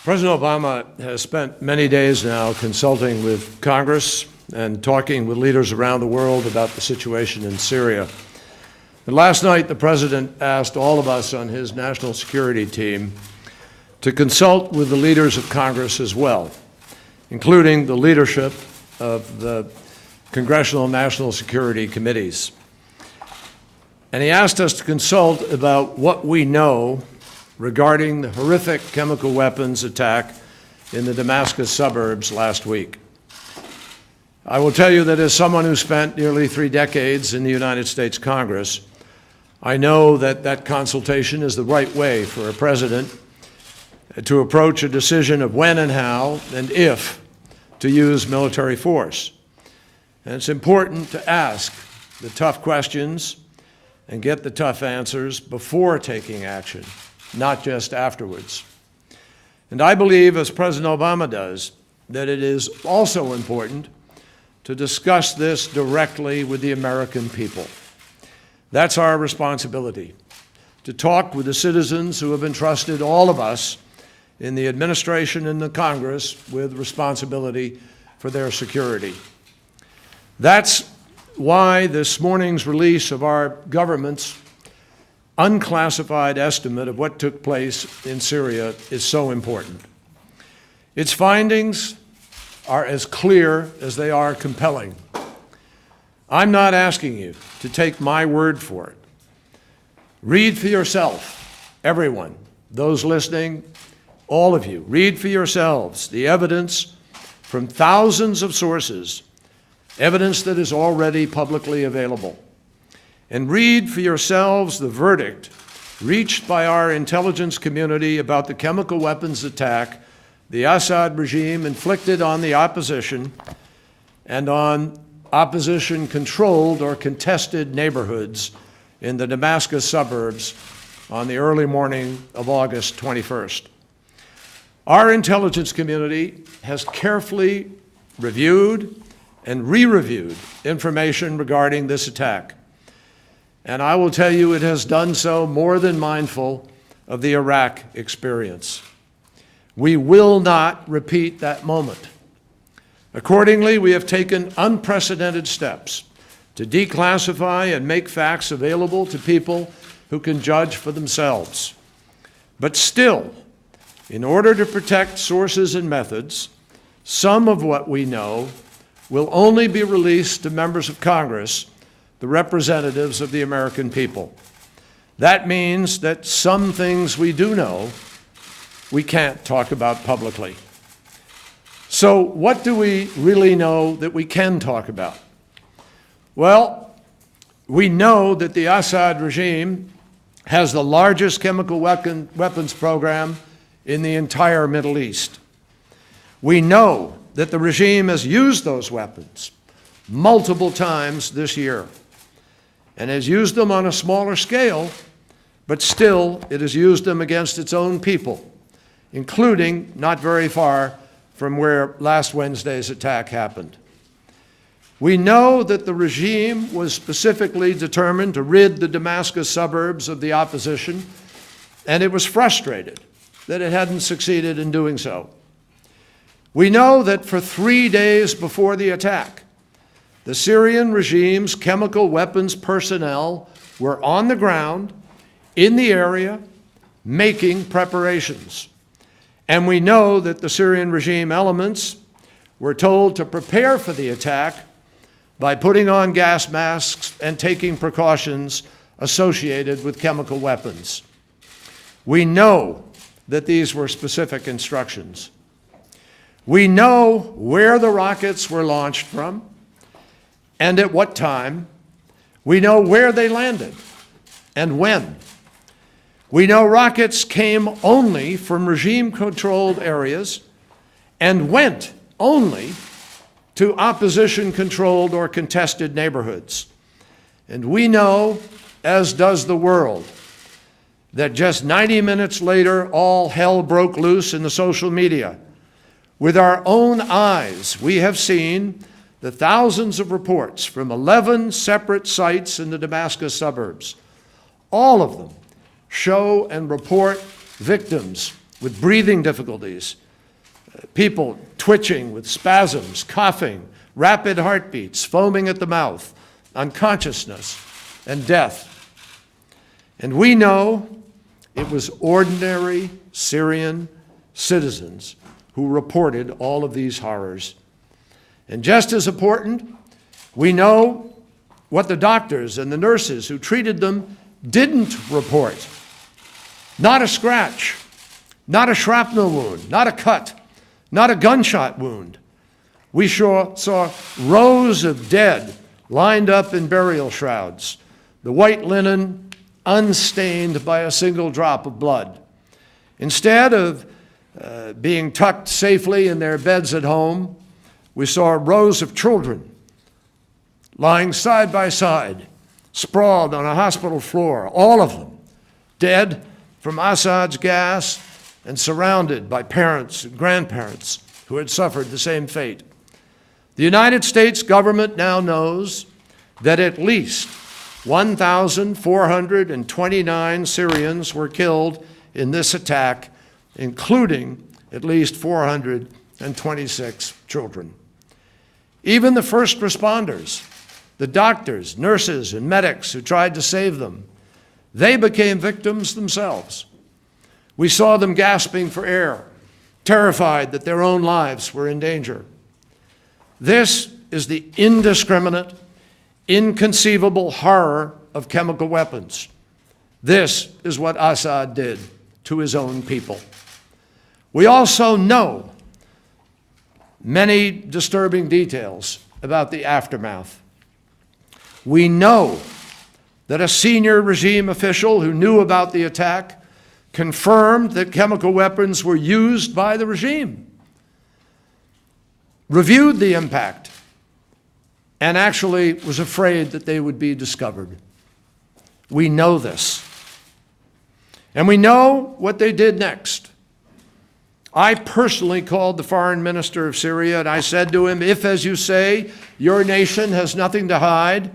President Obama has spent many days now consulting with Congress and talking with leaders around the world about the situation in Syria. And last night, the President asked all of us on his national security team to consult with the leaders of Congress as well, including the leadership of the Congressional National Security Committees. And he asked us to consult about what we know regarding the horrific chemical weapons attack in the Damascus suburbs last week. I will tell you that as someone who spent nearly 3 decades in the United States Congress, I know that that consultation is the right way for a president to approach a decision of when and how and if to use military force. And it's important to ask the tough questions and get the tough answers before taking action, not just afterwards. And I believe, as President Obama does, that it is also important to discuss this directly with the American people. That's our responsibility, to talk with the citizens who have entrusted all of us in the administration and the Congress with responsibility for their security. That's why this morning's release of our government's unclassified estimate of what took place in Syria is so important. Its findings are as clear as they are compelling. I'm not asking you to take my word for it. Read for yourself, everyone, those listening, all of you, read for yourselves the evidence from thousands of sources, evidence that is already publicly available. And read for yourselves the verdict reached by our intelligence community about the chemical weapons attack the Assad regime inflicted on the opposition and on opposition-controlled or contested neighborhoods in the Damascus suburbs on the early morning of August 21st. Our intelligence community has carefully reviewed and re-reviewed information regarding this attack. And I will tell you, it has done so more than mindful of the Iraq experience. We will not repeat that moment. Accordingly, we have taken unprecedented steps to declassify and make facts available to people who can judge for themselves. But still, in order to protect sources and methods, some of what we know will only be released to members of Congress, the representatives of the American people. That means that some things we do know, we can't talk about publicly. So what do we really know that we can talk about? Well, we know that the Assad regime has the largest chemical weapons program in the entire Middle East. We know that the regime has used those weapons multiple times this year and has used them on a smaller scale, but still it has used them against its own people, including not very far from where last Wednesday's attack happened. We know that the regime was specifically determined to rid the Damascus suburbs of the opposition, and it was frustrated that it hadn't succeeded in doing so. We know that for 3 days before the attack, the Syrian regime's chemical weapons personnel were on the ground in the area making preparations. And we know that the Syrian regime elements were told to prepare for the attack by putting on gas masks and taking precautions associated with chemical weapons. We know that these were specific instructions. We know where the rockets were launched from and at what time. We know where they landed and when. We know rockets came only from regime-controlled areas and went only to opposition-controlled or contested neighborhoods. And we know, as does the world, that just 90 minutes later, all hell broke loose in the social media. With our own eyes, we have seen the thousands of reports from 11 separate sites in the Damascus suburbs. All of them show and report victims with breathing difficulties, people twitching with spasms, coughing, rapid heartbeats, foaming at the mouth, unconsciousness, and death. And we know it was ordinary Syrian citizens who reported all of these horrors. And just as important, we know what the doctors and the nurses who treated them didn't report. Not a scratch, not a shrapnel wound, not a cut, not a gunshot wound. We saw rows of dead lined up in burial shrouds, the white linen unstained by a single drop of blood. Instead of being tucked safely in their beds at home, we saw rows of children lying side by side, sprawled on a hospital floor, all of them dead from Assad's gas and surrounded by parents and grandparents who had suffered the same fate. The United States government now knows that at least 1,429 Syrians were killed in this attack, including at least 426 children. Even the first responders, the doctors, nurses, and medics who tried to save them, they became victims themselves. We saw them gasping for air, terrified that their own lives were in danger. This is the indiscriminate, inconceivable horror of chemical weapons. This is what Assad did to his own people. We also know many disturbing details about the aftermath. We know that a senior regime official who knew about the attack confirmed that chemical weapons were used by the regime, reviewed the impact, and actually was afraid that they would be discovered. We know this. And we know what they did next. I personally called the foreign minister of Syria and I said to him, if, as you say, your nation has nothing to hide,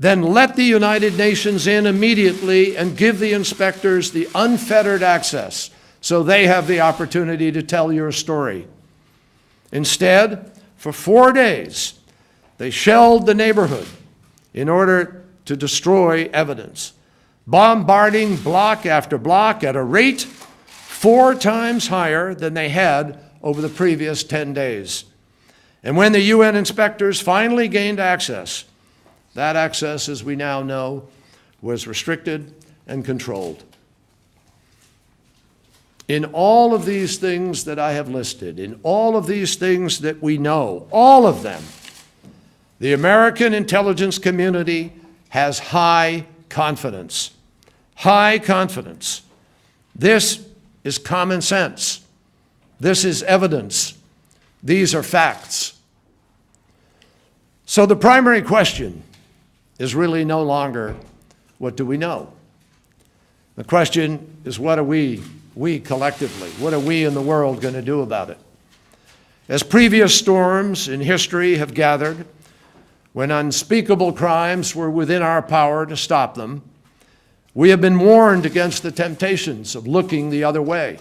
then let the United Nations in immediately and give the inspectors the unfettered access so they have the opportunity to tell your story. Instead, for 4 days, they shelled the neighborhood in order to destroy evidence, bombarding block after block at a rate 4 times higher than they had over the previous 10 days. And when the UN inspectors finally gained access, that access, as we now know, was restricted and controlled. In all of these things that I have listed, in all of these things that we know, all of them, the American intelligence community has high confidence. High confidence. This is common sense. This is evidence. These are facts. So the primary question is really no longer, what do we know? The question is, what are we collectively, what are we in the world going to do about it? As previous storms in history have gathered, when unspeakable crimes were within our power to stop them, we have been warned against the temptations of looking the other way.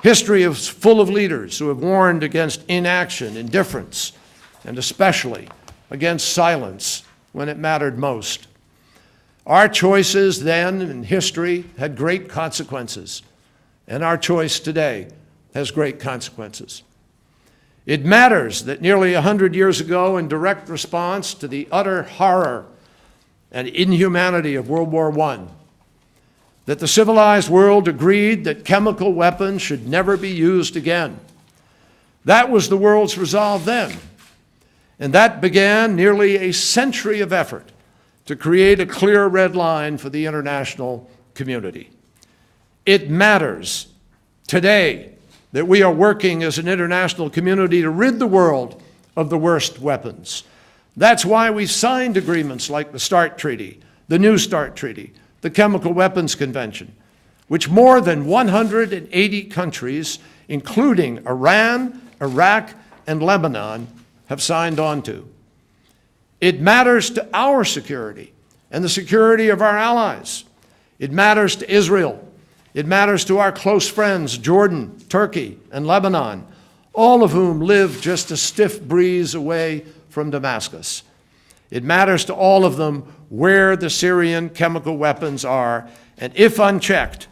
History is full of leaders who have warned against inaction, indifference, and especially against silence when it mattered most. Our choices then in history had great consequences, and our choice today has great consequences. It matters that nearly 100 years ago, in direct response to the utter horror and inhumanity of World War I, that the civilized world agreed that chemical weapons should never be used again. That was the world's resolve then. And that began nearly a century of effort to create a clear red line for the international community. It matters today that we are working as an international community to rid the world of the worst weapons. That's why we signed agreements like the START Treaty, the New START Treaty, the Chemical Weapons Convention, which more than 180 countries, including Iran, Iraq, and Lebanon, have signed on to. It matters to our security and the security of our allies. It matters to Israel. It matters to our close friends, Jordan, Turkey, and Lebanon, all of whom live just a stiff breeze away from Damascus. It matters to all of them where the Syrian chemical weapons are, and if unchecked,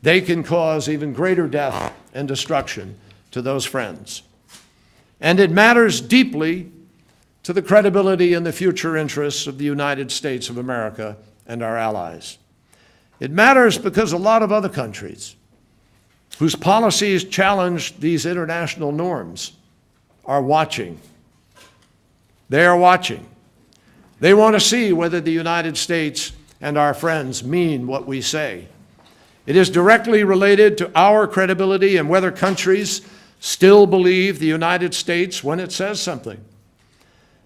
they can cause even greater death and destruction to those friends. And it matters deeply to the credibility and the future interests of the United States of America and our allies. It matters because a lot of other countries whose policies challenge these international norms are watching. They are watching. They want to see whether the United States and our friends mean what we say. It is directly related to our credibility and whether countries still believe the United States when it says something.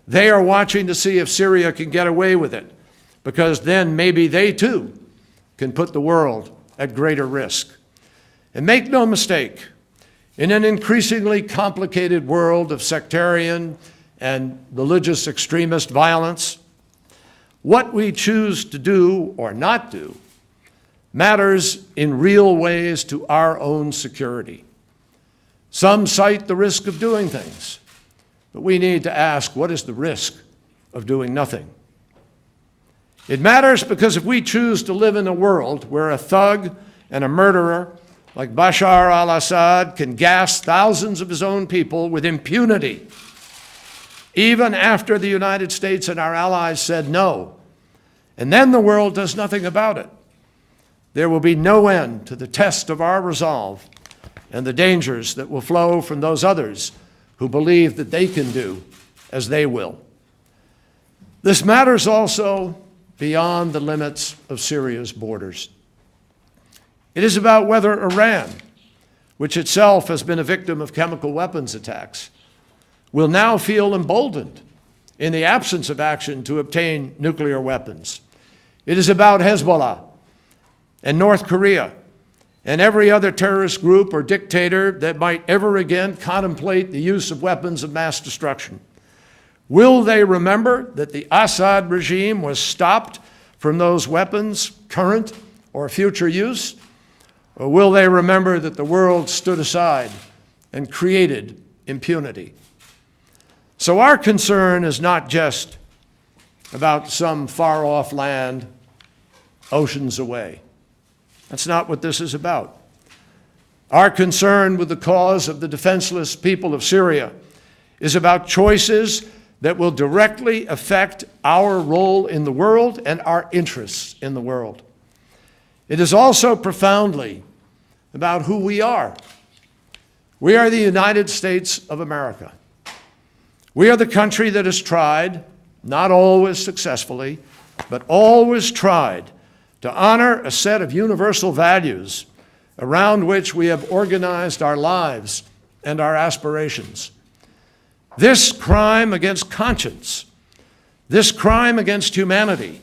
They are watching to see if Syria can get away with it, because then maybe they too can put the world at greater risk. And make no mistake, in an increasingly complicated world of sectarian and religious extremist violence, what we choose to do or not do matters in real ways to our own security. Some cite the risk of doing things, but we need to ask, what is the risk of doing nothing? It matters because if we choose to live in a world where a thug and a murderer like Bashar al-Assad can gas thousands of his own people with impunity, even after the United States and our allies said no, and then the world does nothing about it, there will be no end to the test of our resolve and the dangers that will flow from those others who believe that they can do as they will. This matters also beyond the limits of Syria's borders. It is about whether Iran, which itself has been a victim of chemical weapons attacks, will now feel emboldened in the absence of action to obtain nuclear weapons. It is about Hezbollah and North Korea and every other terrorist group or dictator that might ever again contemplate the use of weapons of mass destruction. Will they remember that the Assad regime was stopped from those weapons' current or future use? Or will they remember that the world stood aside and created impunity? So our concern is not just about some far-off land oceans away. That's not what this is about. Our concern with the cause of the defenseless people of Syria is about choices that will directly affect our role in the world and our interests in the world. It is also profoundly about who we are. We are the United States of America. We are the country that has tried, not always successfully, but always tried to honor a set of universal values around which we have organized our lives and our aspirations. This crime against conscience, this crime against humanity,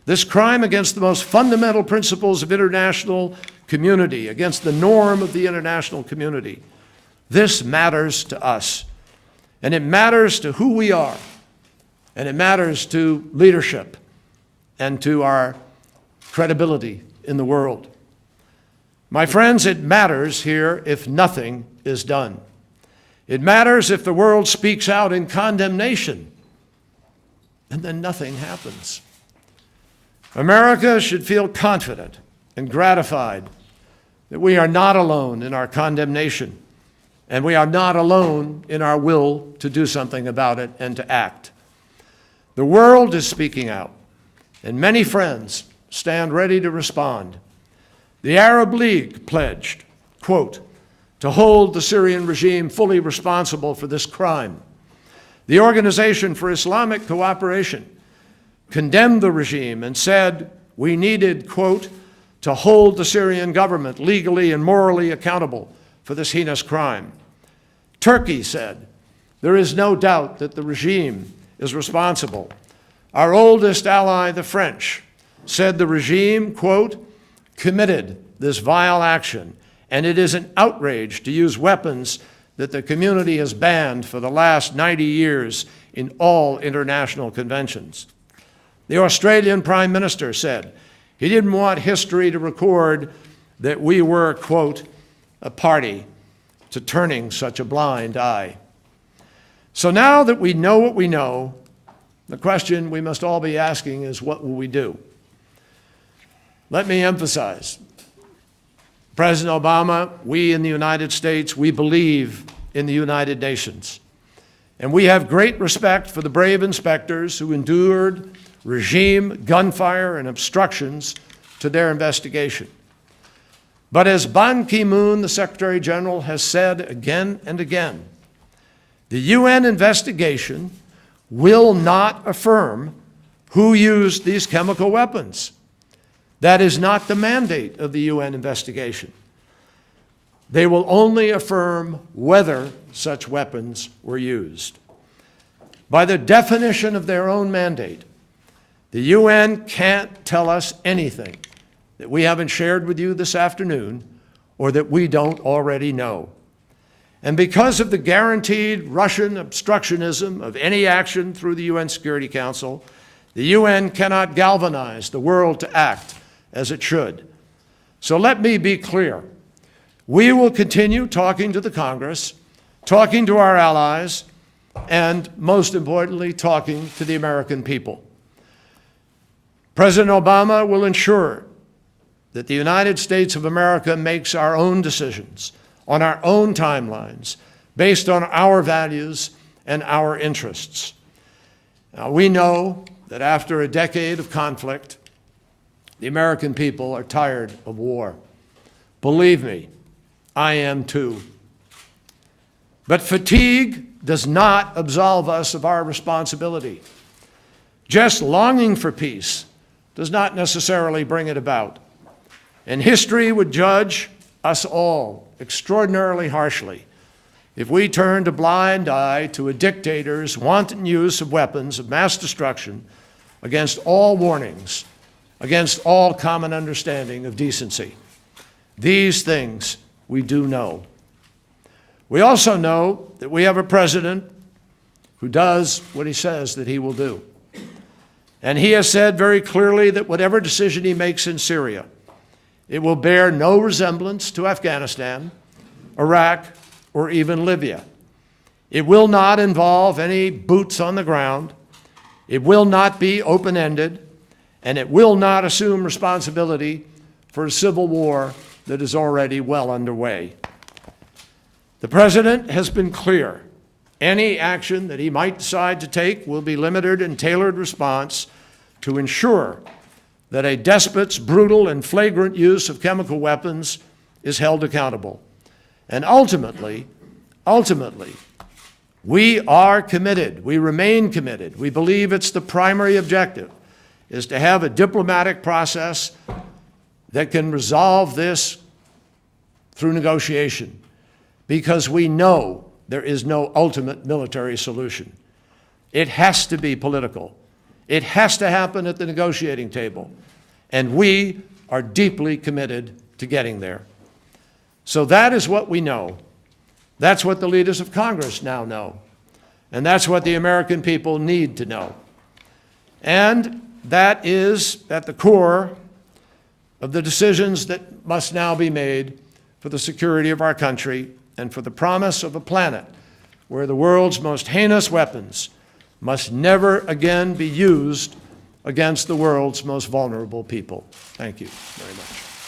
this crime against the most fundamental principles of international community, against the norm of the international community, this matters to us. And it matters to who we are, and it matters to leadership and to our credibility in the world. My friends, it matters here if nothing is done. It matters if the world speaks out in condemnation, and then nothing happens. America should feel confident and gratified that we are not alone in our condemnation, and we are not alone in our will to do something about it and to act. The world is speaking out, and many friends stand ready to respond. The Arab League pledged, quote, to hold the Syrian regime fully responsible for this crime. The Organization for Islamic Cooperation condemned the regime and said we needed, quote, to hold the Syrian government legally and morally accountable for this heinous crime. Turkey said there is no doubt that the regime is responsible. Our oldest ally, the French, said the regime, quote, committed this vile action, and it is an outrage to use weapons that the community has banned for the last 90 years in all international conventions. The Australian Prime Minister said he didn't want history to record that we were, quote, a party to turning such a blind eye. So now that we know what we know, the question we must all be asking is, what will we do? Let me emphasize, President Obama, we in the United States, we believe in the United Nations. And we have great respect for the brave inspectors who endured regime, gunfire, and obstructions to their investigation. But as Ban Ki-moon, the Secretary General, has said again and again, the UN investigation will not affirm who used these chemical weapons. That is not the mandate of the UN investigation. They will only affirm whether such weapons were used. By the definition of their own mandate, the UN can't tell us anything that we haven't shared with you this afternoon or that we don't already know. And because of the guaranteed Russian obstructionism of any action through the UN Security Council, the UN cannot galvanize the world to act as it should. So let me be clear. We will continue talking to the Congress, talking to our allies, and most importantly, talking to the American people. President Obama will ensure that the United States of America makes our own decisions on our own timelines, based on our values and our interests. Now, we know that after a decade of conflict, the American people are tired of war. Believe me, I am too. But fatigue does not absolve us of our responsibility. Just longing for peace does not necessarily bring it about. And history would judge us all extraordinarily harshly if we turned a blind eye to a dictator's wanton use of weapons of mass destruction against all warnings, against all common understanding of decency. These things we do know. We also know that we have a president who does what he says that he will do. And he has said very clearly that whatever decision he makes in Syria, it will bear no resemblance to Afghanistan, Iraq, or even Libya. It will not involve any boots on the ground. It will not be open-ended, and it will not assume responsibility for a civil war that is already well underway. The President has been clear. Any action that he might decide to take will be limited and tailored response to ensure that a despot's brutal and flagrant use of chemical weapons is held accountable. And ultimately, we are committed. We remain committed. We believe it's the primary objective, is to have a diplomatic process that can resolve this through negotiation, because we know there is no ultimate military solution. It has to be political. It has to happen at the negotiating table. And we are deeply committed to getting there. So that is what we know. That's what the leaders of Congress now know. And that's what the American people need to know. And that is at the core of the decisions that must now be made for the security of our country and for the promise of a planet where the world's most heinous weapons must never again be used against the world's most vulnerable people. Thank you very much.